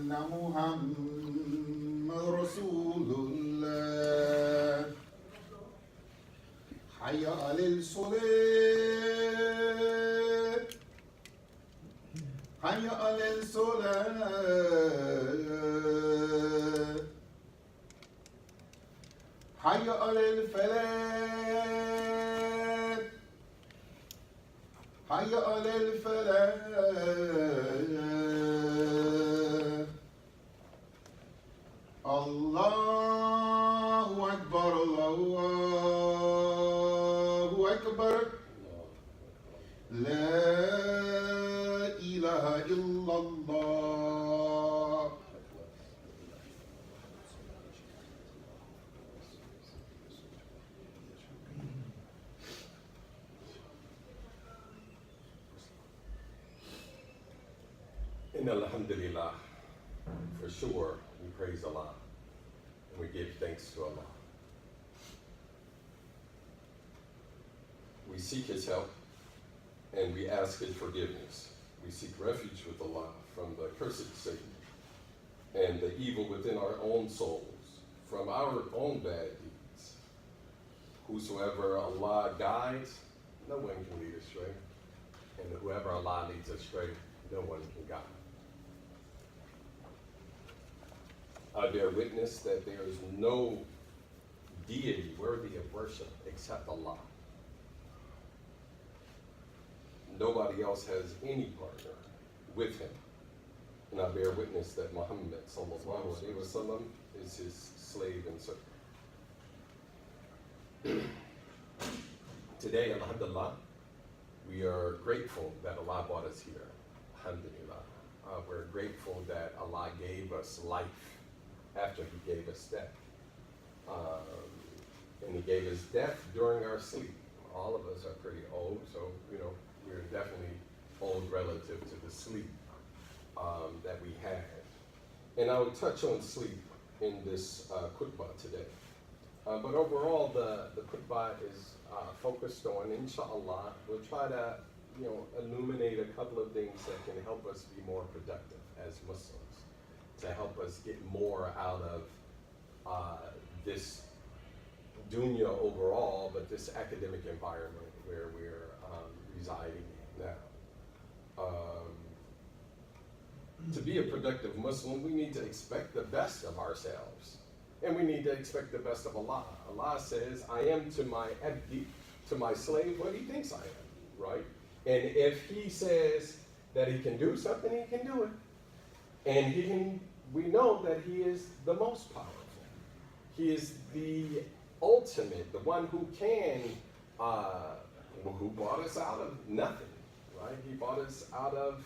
أن محمد رسول الله حي على الصلاة حي على الصلاة حي على الفلاح حي على الفلاح الله أكبر الله أكبر لا إله إلا الله. In Alhamdulillah, for sure, we praise Allah and we give thanks to Allah. We seek His help and we ask His forgiveness. We seek refuge with Allah from the cursed Satan and the evil within our own souls, from our own bad deeds. Whosoever Allah guides, no one can lead astray. And whoever Allah leads astray, no one can guide. I bear witness that there is no deity worthy of worship except Allah. Nobody else has any partner with Him. And I bear witness that Muhammad sallallahu alaihi wasallam is His slave and servant. Today, alhamdulillah, we are grateful that Allah brought us here. Alhamdulillah. We're grateful that Allah gave us life after He gave us death. And He gave us death during our sleep. All of us are pretty old, so, we're definitely old relative to the sleep that we had. And I will touch on sleep in this khutbah today. But overall, the khutbah is focused on, inshallah, we'll try to, illuminate a couple of things that can help us be more productive as Muslims, to help us get more out of this dunya overall, but this academic environment where we're residing now. To be a productive Muslim, we need to expect the best of ourselves. And we need to expect the best of Allah. Allah says, I am to my abdi, to my slave, what He thinks I am, right? And if He says that He can do something, He can do it. And we know that He is the most powerful. He is the ultimate, the one who who brought us out of nothing, right? He brought us out of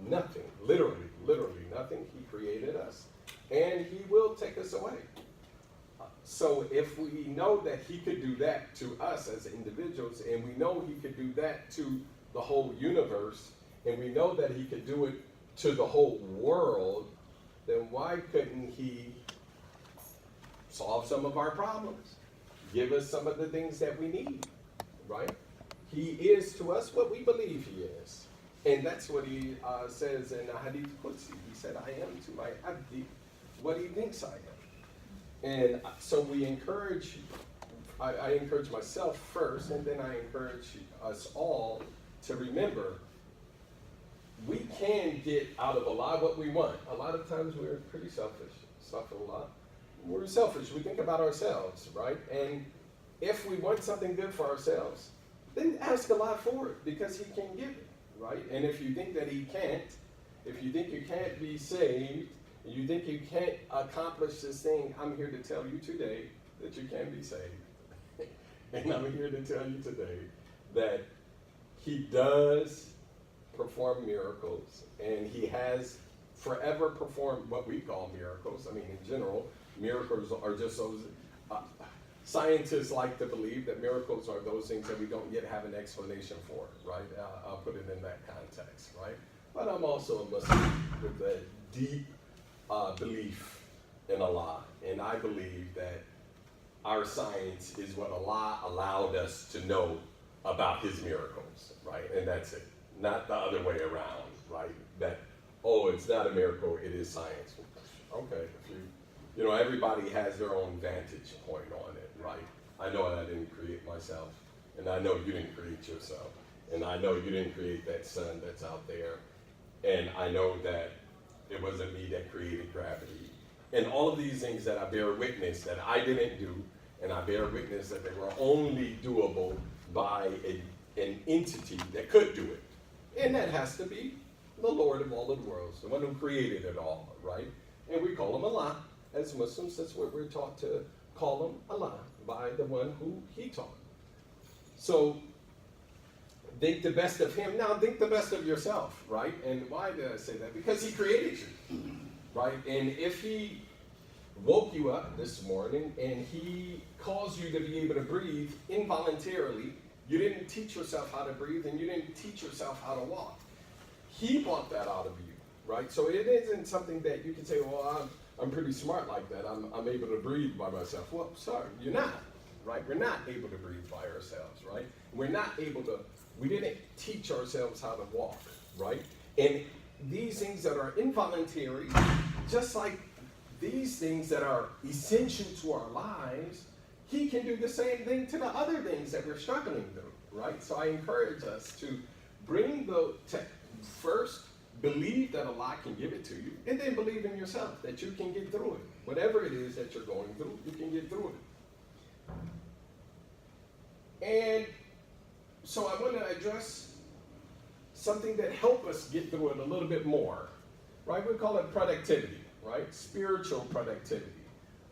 nothing, literally nothing. He created us, and He will take us away. So if we know that He could do that to us as individuals, and we know He could do that to the whole universe, and we know that He could do it to the whole world, then why couldn't He solve some of our problems? Give us some of the things that we need, right? He is to us what we believe He is. And that's what He says in Hadith Qudsi. He said, I am to my abdi what He thinks I am. And so I encourage myself first, and then I encourage us all to remember, we can get out of Allah what we want. A lot of times we're pretty selfish. Astaghfirullah. We're selfish. We think about ourselves, right? And if we want something good for ourselves, then ask Allah for it, because He can give it, right? And if you think that He can't, if you think you can't be saved, and you think you can't accomplish this thing, I'm here to tell you today that you can be saved. And I'm here to tell you today that He does perform miracles, and He has forever performed what we call miracles. I mean, in general, miracles are just those, scientists like to believe that miracles are those things that we don't yet have an explanation for, right? I'll put it in that context, right? But I'm also a Muslim with a deep belief in Allah, and I believe that our science is what Allah allowed us to know about His miracles, right? And that's it, not the other way around, right? That oh, it's not a miracle, it is science. Okay, if you know, everybody has their own vantage point on it, right? I know I didn't create myself, and I know you didn't create yourself, and I know you didn't create that sun that's out there, and I know that it wasn't me that created gravity. And all of these things that I bear witness that I didn't do, and I bear witness that they were only doable by an entity that could do it. And that has to be the Lord of all of the worlds, the one who created it all, right? And we call him Allah. As Muslims, that's what we're taught to call him, Allah, by the one who he taught. So think the best of him. Now think the best of yourself, right? And why did I say that? Because he created you, right? And if he woke you up this morning and he caused you to be able to breathe involuntarily, you didn't teach yourself how to breathe and you didn't teach yourself how to walk. He brought that out of you, right? So it isn't something that you can say, well, I'm pretty smart like that. I'm able to breathe by myself. Well, sorry, you're not, right? We're not able to breathe by ourselves, right? We're not able to, we didn't teach ourselves how to walk, right? And these things that are involuntary, just like these things that are essential to our lives, he can do the same thing to the other things that we're struggling through, right? So I encourage us to bring first believe that Allah can give it to you, and then believe in yourself that you can get through it. Whatever it is that you're going through, you can get through it. And so I want to address something that helps us get through it a little bit more, right? We call it productivity, right? Spiritual productivity.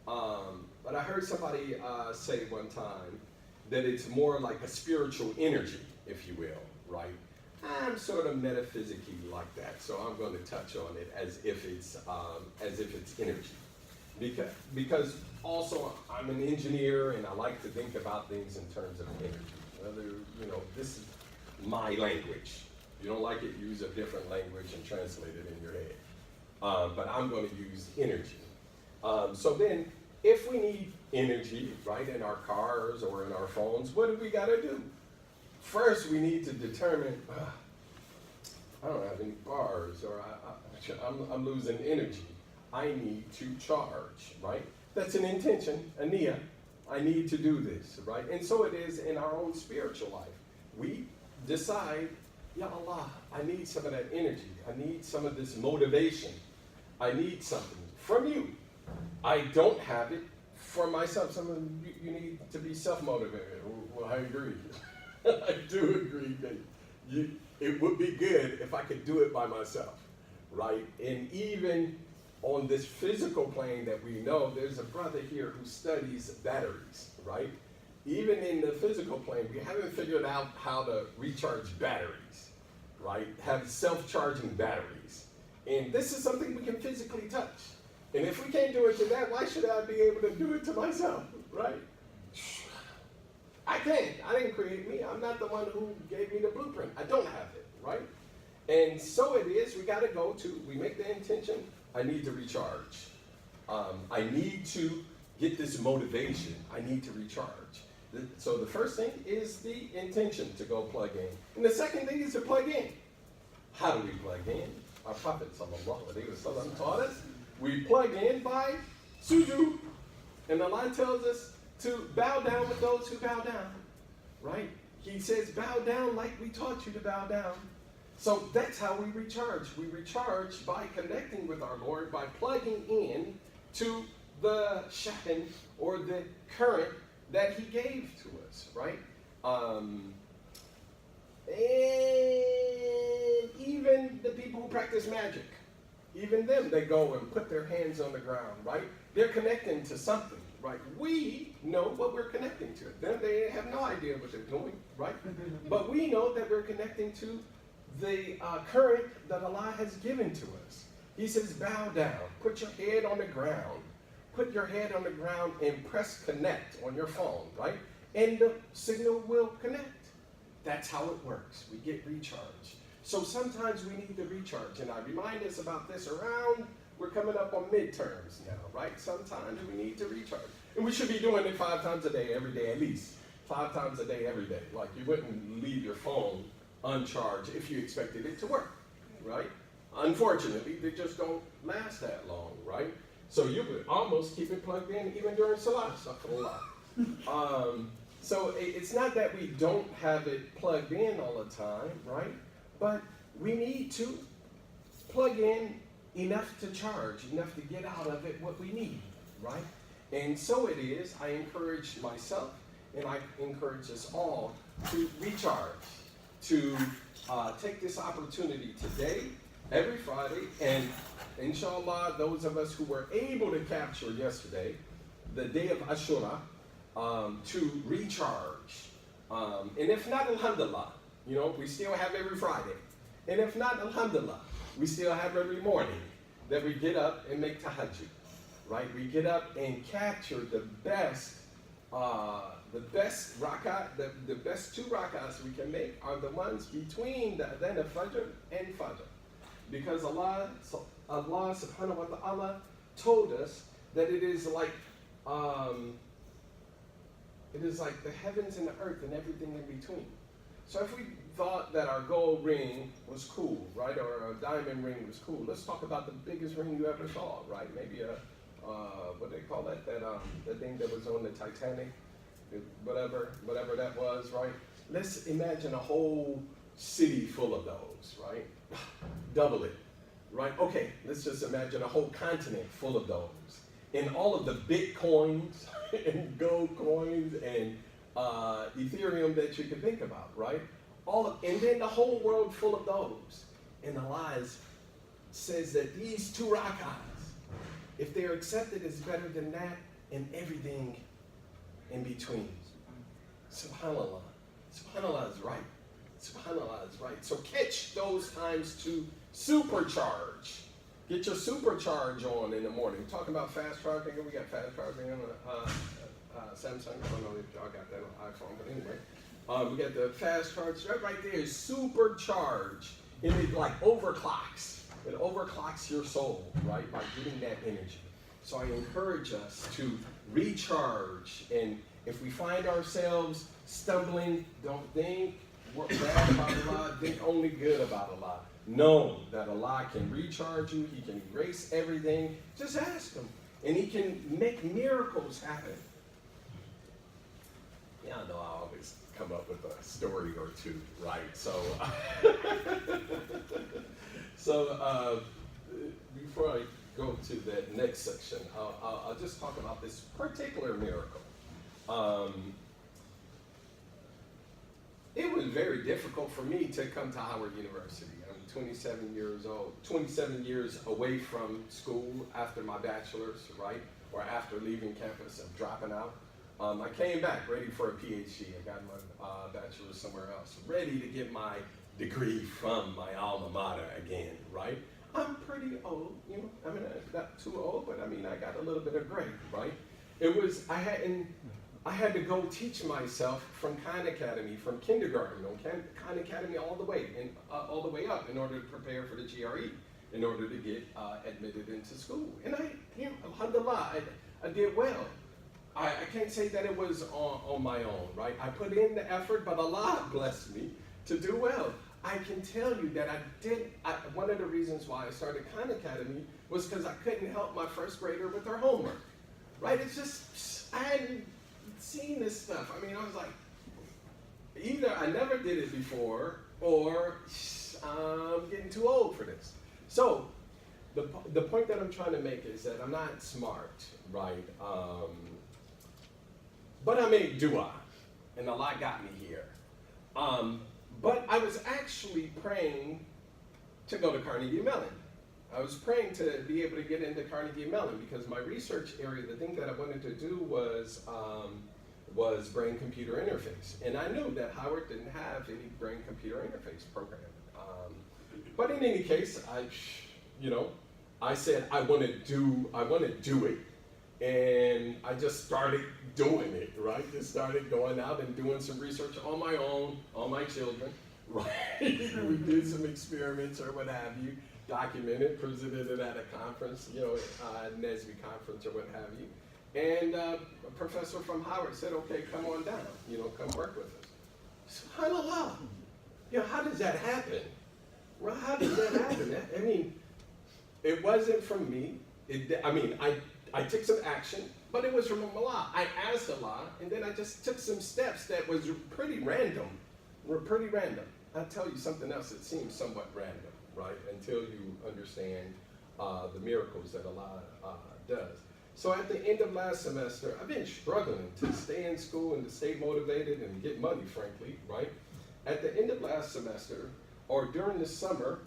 But I heard somebody say one time that it's more like a spiritual energy, if you will, right? I'm sort of metaphysically like that, so I'm going to touch on it as if it's energy, because also I'm an engineer and I like to think about things in terms of energy. Whether this is my language. If you don't like it, use a different language and translate it in your head. But I'm going to use energy. So then, if we need energy, right, in our cars or in our phones, what do we got to do? First, we need to determine, I don't have any bars, or I'm losing energy. I need to charge, right? That's an intention, a niyyah. I need to do this, right? And so it is in our own spiritual life. We decide, Ya Allah, I need some of that energy. I need some of this motivation. I need something from you. I don't have it for myself. Some of you need to be self-motivated. Well, I agree. I do agree that it would be good if I could do it by myself, right? And even on this physical plane that we know, there's a brother here who studies batteries, right? Even in the physical plane, we haven't figured out how to recharge batteries, right? Have self-charging batteries. And this is something we can physically touch. And if we can't do it to that, why should I be able to do it to myself, right? I can't. I didn't create me. I'm not the one who gave me the blueprint. I don't have it, right? And so it is, we got to go to, we make the intention, I need to recharge. I need to get this motivation. I need to recharge. So the first thing is the intention to go plug in. And the second thing is to plug in. How do we plug in? Our Prophet ﷺ taught us. We plug in by sujood. And Allah tells us to bow down with those who bow down, right? He says, bow down like we taught you to bow down. So that's how we recharge. We recharge by connecting with our Lord, by plugging in to the shahn, or the current that he gave to us, right? And even the people who practice magic, even them, they go and put their hands on the ground, right? They're connecting to something, right? We know what we're connecting to. Them, they have no idea what they're doing, right? But we know that we're connecting to the current that Allah has given to us. He says, bow down, put your head on the ground. Put your head on the ground and press connect on your phone, right? And the signal will connect. That's how it works. We get recharged. So sometimes we need to recharge. And I remind us about this around, we're coming up on midterms now, right? Sometimes we need to recharge. And we should be doing it 5 times a day, every day, at least. 5 times a day, every day. Like you wouldn't leave your phone uncharged if you expected it to work, right? Unfortunately, they just don't last that long, right? So you could almost keep it plugged in even during Salah, so it's not that we don't have it plugged in all the time, right? But we need to plug in enough to charge, enough to get out of it what we need, right? And so it is, I encourage myself and I encourage us all to recharge, to take this opportunity today, every Friday, and inshallah, those of us who were able to capture yesterday, the day of Ashura, to recharge. And if not, alhamdulillah, we still have every Friday. And if not, alhamdulillah, we still have every morning that we get up and make tahajjud, right? We get up and capture the best rakat, the best two rakats we can make are the ones between the adhan of Fajr and Fajr. Because Allah subhanahu wa ta'ala told us that it is like the heavens and the earth and everything in between. So if we thought that our gold ring was cool, right, or a diamond ring was cool, let's talk about the biggest ring you ever saw, right? Maybe what do they call that? The thing that was on the Titanic, whatever that was, right? Let's imagine a whole city full of those, right? Double it, right? Okay, let's just imagine a whole continent full of those. And all of the Bitcoins and gold coins and Ethereum that you can think about, right? And then the whole world full of those. And Allah says that these two rakahs, if they're accepted, is better than that and everything in between. SubhanAllah. SubhanAllah is right. SubhanAllah is right. So catch those times to supercharge. Get your supercharge on in the morning. We're talking about fast charging. We got fast charging on Samsung. I don't know if y'all got that on iPhone, but anyway. We got the fast charge. Right there is supercharge. And it like overclocks. It overclocks your soul, right, by getting that energy. So I encourage us to recharge. And if we find ourselves stumbling, don't think bad about Allah. Think only good about Allah. Know that Allah can recharge you. He can erase everything. Just ask Him. And He can make miracles happen. Yeah, I know I always come up with a story or two, right? So, before I go to that next section, I'll just talk about this particular miracle. It was very difficult for me to come to Howard University. I'm 27 years old, 27 years away from school after my bachelor's, right? Or after leaving campus and dropping out. I came back ready for a PhD. I got my bachelor's somewhere else, ready to get my degree from my alma mater again, right? I'm pretty old, I mean, not too old, but I mean, I got a little bit of gray, right? I had to go teach myself from Khan Academy, from kindergarten, Khan Academy all the way up in order to prepare for the GRE, in order to get admitted into school. And alhamdulillah, I did well. I can't say that it was on my own, right? I put in the effort, but Allah blessed me to do well. I can tell you that one of the reasons why I started Khan Academy was because I couldn't help my first grader with her homework, right? It's just, I hadn't seen this stuff. I mean, I was like, either I never did it before, or I'm getting too old for this. So, the point that I'm trying to make is that I'm not smart, right? But I made dua, and Allah got me here. But I was actually praying to go to Carnegie Mellon. I was praying to be able to get into Carnegie Mellon because my research area, the thing that I wanted to do was brain-computer interface. And I knew that Howard didn't have any brain-computer interface program. But in any case, I said I want to do it. And I just started doing it, right? Just started going out and doing some research on my own, on my children, right? We did some experiments or what have you, documented, presented it at a conference, NESB conference or what have you. And a professor from Howard said, okay, come on down, come work with us. SubhanAllah, how does that happen? Well, how did that happen? I mean, it wasn't from me. I took some action, but it was from Allah. I asked Allah, and then I just took some steps that was pretty random. I'll tell you something else that seems somewhat random, right? Until you understand the miracles that Allah does. So at the end of last semester, I've been struggling to stay in school and to stay motivated and get money, frankly, right? At the end of last semester, or during the summer,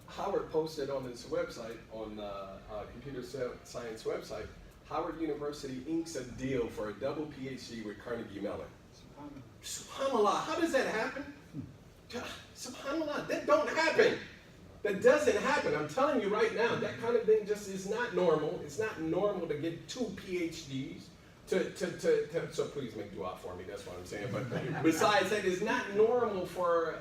Howard posted on his website, on computer science website, Howard University inks a deal for a double PhD with Carnegie Mellon. SubhanAllah, how does that happen? SubhanAllah, that don't happen. That doesn't happen. I'm telling you right now, that kind of thing just is not normal. It's not normal to get 2 PhDs. So please make dua for me, that's what I'm saying. But besides that, it's not normal for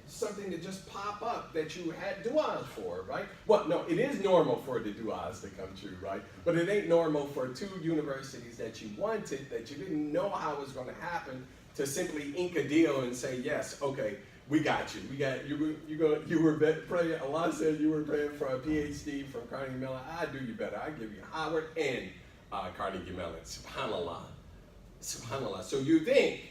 something to just pop up that you had duas for, right? Well, no, it is normal for the duas to come true, right? But it ain't normal for 2 universities that you wanted, that you didn't know how it was going to happen, to simply ink a deal and say, yes, okay, we got you. You were praying, Allah said you were praying for a PhD from Carnegie Mellon. I do you better. I give you Howard and Carnegie Mellon. SubhanAllah. SubhanAllah. So you think,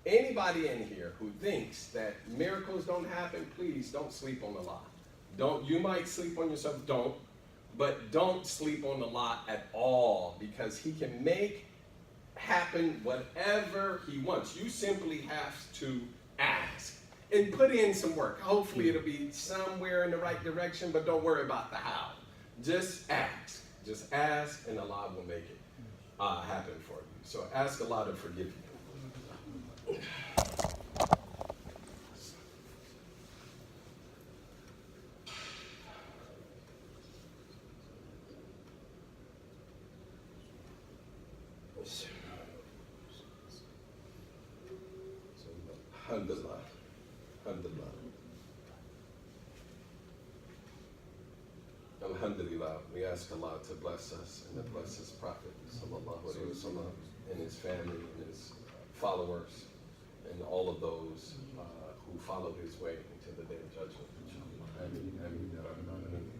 anybody in here who thinks that miracles don't happen, please don't sleep on Allah. You might sleep on yourself, but don't sleep on Allah at all, because He can make happen whatever He wants. You simply have to ask and put in some work. Hopefully it'll be somewhere in the right direction, but don't worry about the how. Just ask. Just ask, and Allah will make it happen for you. So ask Allah to forgive you. Alhamdulillah. Alhamdulillah. Alhamdulillah. We ask Allah to bless us and to bless His Prophet sallallahu alaihi wasallam and his family and his followers and all of those who follow his way into the day of judgment. Ameen, ameen, ya Rabbal Alameen.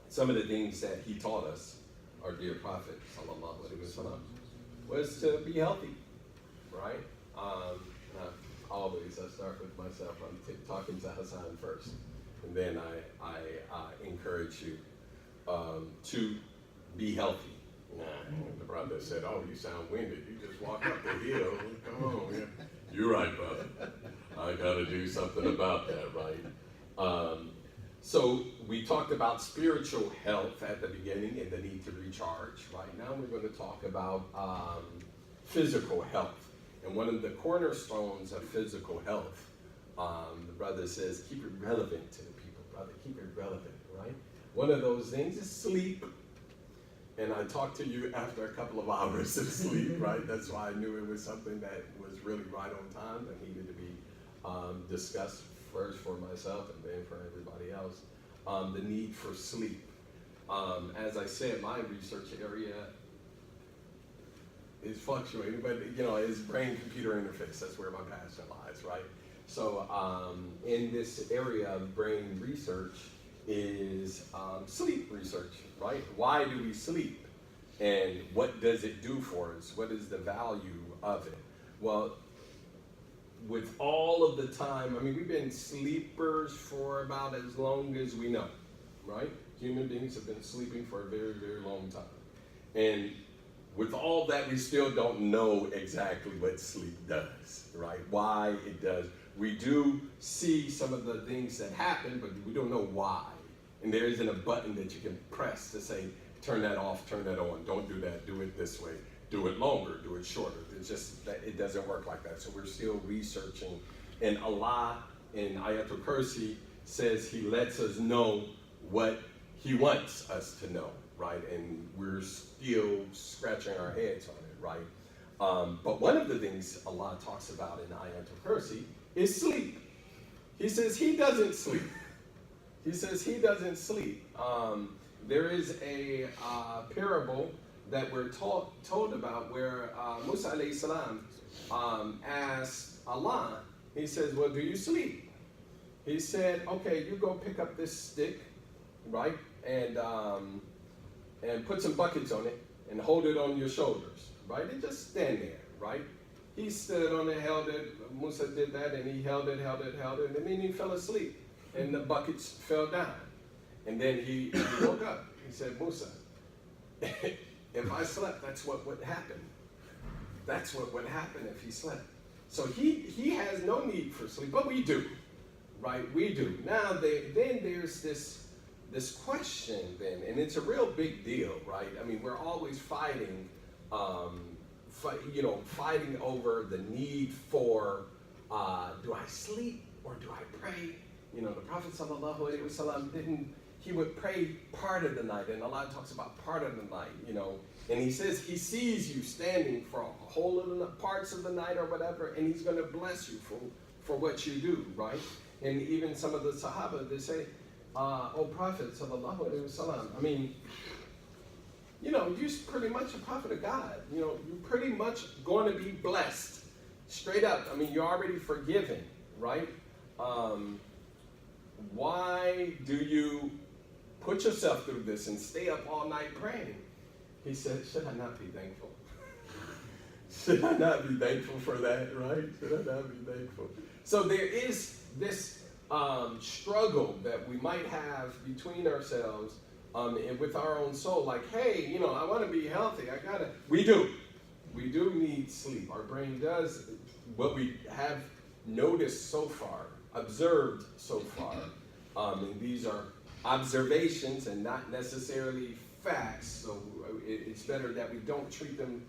Some of the things that he taught us, our dear Prophet sallallahu alaihi wasallam, was to be healthy, right? I start with myself. I'm talking to Hassan first, and then I encourage you to be healthy. The brother said, "Oh, you sound winded. You just walk up the hill. Come on, man." You're right, brother. I got to do something about that, right? So we talked about spiritual health at the beginning and the need to recharge. Right now, we're going to talk about physical health. And one of the cornerstones of physical health, the brother says, keep it relevant to the people, brother. Keep it relevant, right? One of those things is sleep. And I talked to you after a couple of hours of sleep, right? That's why I knew it was something that was really right on time that needed to be discussed first for myself and then for everybody else. The need for sleep. As I said, my research area is fluctuating, but is brain-computer interface. That's where my passion lies, right? So in this area of brain research is sleep research, right? Why do we sleep? And what does it do for us? What is the value of it? Well, with all of the time, we've been sleepers for about as long as we know, right? Human beings have been sleeping for a very, very long time. And with all that, we still don't know exactly what sleep does, right? Why it does. We do see some of the things that happen, but we don't know why. And there isn't a button that you can press to say, turn that off, turn that on, don't do that, do it this way, do it longer, do it shorter. It's just that it doesn't work like that. So we're still researching. And Allah in Ayatul Kursi says He lets us know what He wants us to know, right? And we're still scratching our heads on it, right? But one of the things Allah talks about in Ayatul Kursi is sleep. He says He doesn't sleep. He says He doesn't sleep. There is a parable that we're told about where Musa alayhi salam asked Allah, he says, well, do you sleep? He said, okay, you go pick up this stick, right, and put some buckets on it and hold it on your shoulders, right, and just stand there, right? He stood on it, held it, Musa did that, and he held it, and then he fell asleep, and the buckets fell down. And then he woke up. He said, Musa, if I slept, that's what would happen. That's what would happen if he slept. So he has no need for sleep, but we do, right? We do. Now, then there's this question then, and it's a real big deal, right? I mean, we're always fighting, fighting over the need for, do I sleep or do I pray? You know, the Prophet sallallahu alaihi wasallam he would pray part of the night, and Allah talks about part of the night, you know, and he says he sees you standing for a whole of the parts of the night or whatever, and he's going to bless you for what you do, right? And even some of the Sahaba, they say, oh Prophet sallallahu alaihi wasallam, I mean, you know, you're pretty much a prophet of God. You know, you're pretty much going to be blessed. Straight up. I mean, you're already forgiven, right? Why do you put yourself through this and stay up all night praying? He said, should I not be thankful? Should I not be thankful for that, right? Should I not be thankful? So there is this struggle that we might have between ourselves and with our own soul, like, hey, you know, I want to be healthy. We do need sleep. Our brain does. What we have noticed so far, observed so far, and these are observations and not necessarily facts, so it's better that we don't treat them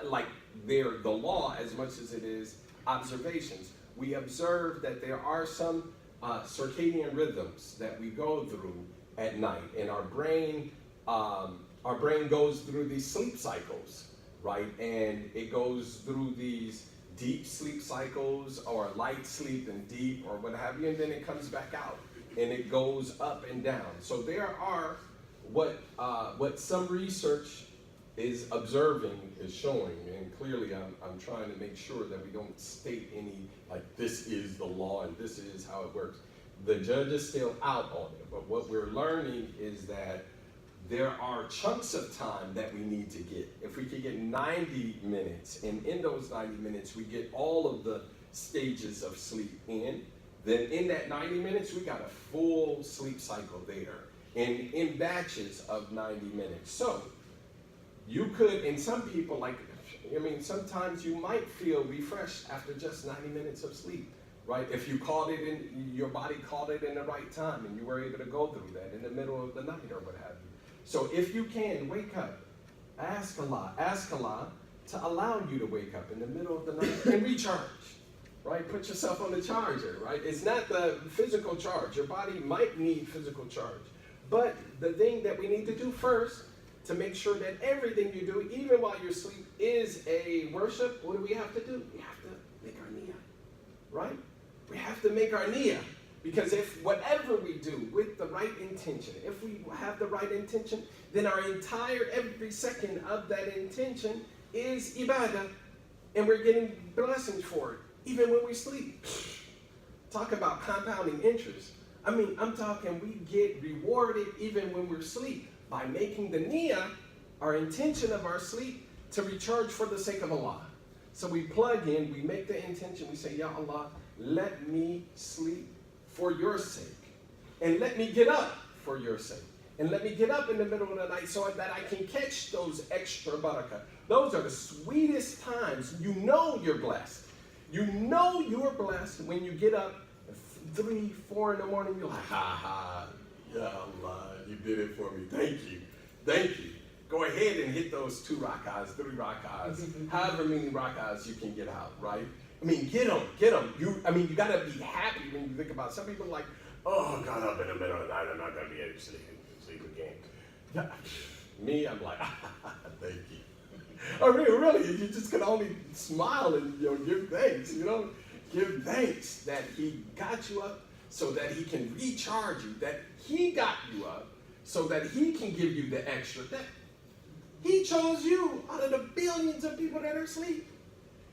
like they're the law as much as it is observations. We observe that there are some circadian rhythms that we go through at night, and our brain goes through these sleep cycles, right? And it goes through these deep sleep cycles, or light sleep and deep, or what have you, and then it comes back out, and it goes up and down. So there are what some research is observing, is showing, and clearly I'm trying to make sure that we don't state any, like, this is the law and this is how it works. The judge is still out on it, but what we're learning is that there are chunks of time that we need to get. If we could get 90 minutes, and in those 90 minutes we get all of the stages of sleep in, then in that 90 minutes we got a full sleep cycle there, and in batches of 90 minutes. So you could, and some people, like, I mean, sometimes you might feel refreshed after just 90 minutes of sleep. Right? If you caught it in, your body caught it in the right time, and you were able to go through that in the middle of the night or what have you. So if you can, wake up. Ask Allah to allow you to wake up in the middle of the night and recharge. Right? Put yourself on the charger, right? It's not the physical charge. Your body might need physical charge. But the thing that we need to do first, to make sure that everything you do, even while you're asleep, is a worship, what do we have to do? We have to make our niyyah, right? We have to make our niyyah, because if whatever we do with the right intention, if we have the right intention, then our entire, every second of that intention is ibadah, and we're getting blessings for it, even when we sleep. Talk about compounding interest. I mean, I'm talking we get rewarded even when we're asleep by making the niyyah, our intention of our sleep, to recharge for the sake of Allah. So we plug in, we make the intention, we say, Ya Allah, let me sleep for your sake. And let me get up for your sake. And let me get up in the middle of the night so that I can catch those extra barakah. Those are the sweetest times. You know you're blessed. You know you're blessed when you get up 3, 4 in the morning. You're like, ha ha, Ya Allah, you did it for me. Thank you. Thank you. Go ahead and hit those 2 rakahs, 3 rakahs, however many rakahs you can get out, right? I mean, get them. You got to be happy when you think about it. Some people are like, oh, got up in the middle of the night, I'm not going to be able to sleep again. Yeah. Me, I'm like, thank you. I mean, really, you just can only smile and give thanks, Give thanks that he got you up so that he can recharge you, that he got you up so that he can give you the extra. He chose you out of the billions of people that are asleep.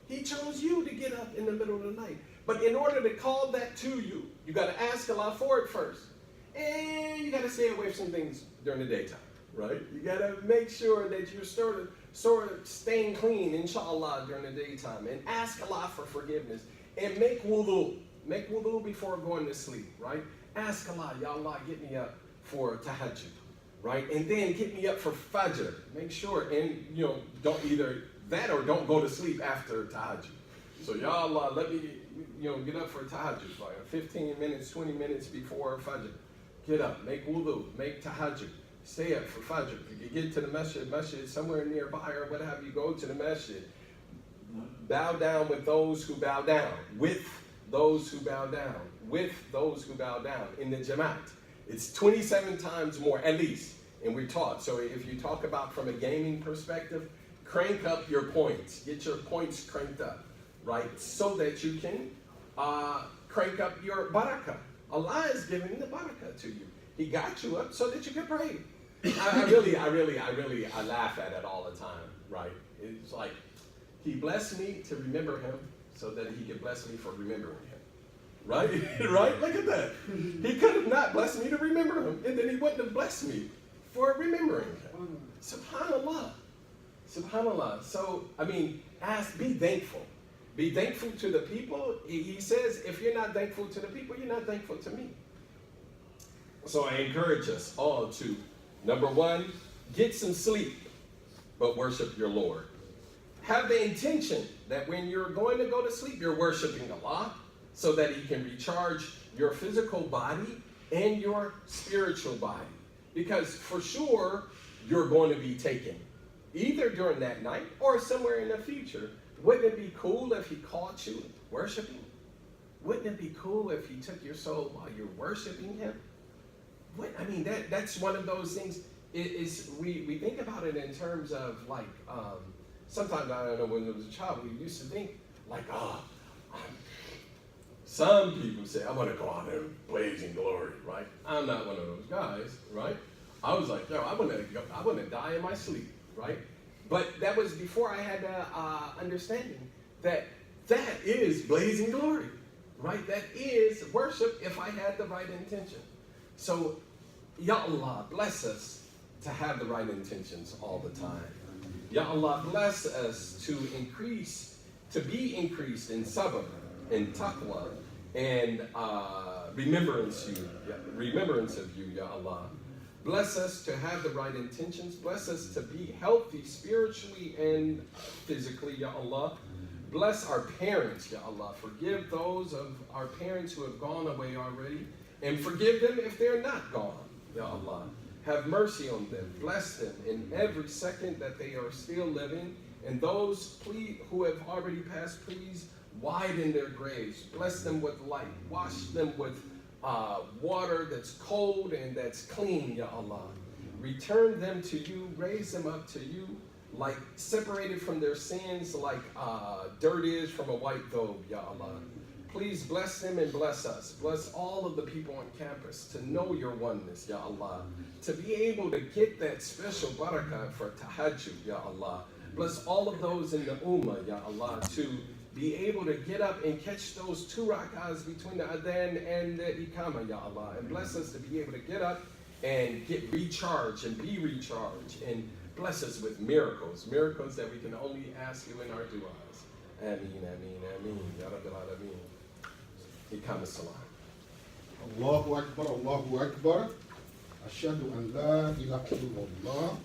He chose you to get up in the middle of the night. But in order to call that to you, you got to ask Allah for it first. And you got to stay away from some things during the daytime, right? You got to make sure that you're sort of staying clean, inshallah, during the daytime. And ask Allah for forgiveness. And make wudu. Make wudu before going to sleep, right? Ask Allah, Ya Allah, get me up for tahajjud, right? And then get me up for fajr. Make sure, and don't either that or don't go to sleep after tahajjud. So Ya Allah, let me, get up for tahajjud, like 15 minutes, 20 minutes before fajr. Get up, make wudu, make tahajjud. Stay up for fajr. If you get to the masjid somewhere nearby or what have you, go to the masjid. Bow down with those who bow down, with those who bow down, with those who bow down in the Jamaat. It's 27 times more, at least, and we're taught. So if you talk about from a gaming perspective, crank up your points. Get your points cranked up, right? So that you can crank up your barakah. Allah is giving the barakah to you. He got you up so that you can pray. I laugh at it all the time, right? It's like, He blessed me to remember Him so that He could bless me for remembering Him. Right? Right? Look at that. He could have not blessed me to remember Him, and then He wouldn't have blessed me for remembering Him. SubhanAllah. SubhanAllah. So, be thankful. Be thankful to the people. He says, if you're not thankful to the people, you're not thankful to me. So I encourage us all to, number one, get some sleep, but worship your Lord. Have the intention that when you're going to go to sleep, you're worshiping Allah so that He can recharge your physical body and your spiritual body. Because for sure, you're going to be taken, either during that night or somewhere in the future. Wouldn't it be cool if He caught you worshiping? Wouldn't it be cool if He took your soul while you're worshiping Him? That's one of those things. We think about it in terms of sometimes, I don't know, when I was a child, we used to think some people say, I want to go out in blazing glory, right? I'm not one of those guys, right? I was like, I want to die in my sleep, right? But that was before I had the understanding that is blazing glory, right? That is worship if I had the right intention. So, Ya Allah, bless us to have the right intentions all the time. Ya Allah, bless us to be increased in sabr, in taqwa, and remembrance of you, Ya Allah. Bless us to have the right intentions. Bless us to be healthy spiritually and physically, Ya Allah. Bless our parents, Ya Allah. Forgive those of our parents who have gone away already, and forgive them if they're not gone, Ya Allah. Have mercy on them. Bless them in every second that they are still living. And those who have already passed, please widen their graves. Bless them with light. Wash them with water that's cold and that's clean, Ya Allah. Return them to you. Raise them up to you, like separated from their sins, like dirt is from a white robe, Ya Allah. Please bless them and bless us. Bless all of the people on campus to know your oneness, Ya Allah. To be able to get that special barakah for tahajjud, Ya Allah. Bless all of those in the ummah, Ya Allah, to be able to get up and catch those 2 rak'ahs between the adhan and the iqamah, Ya Allah. And bless us to be able to get up and get recharged and be recharged. And bless us with miracles that we can only ask you in our du'as. Ameen, ameen, ameen. Ya Rabbil Alameen. Iqamah salam. Allahu Akbar, Allahu Akbar. Ashhadu an la ilaha illallah.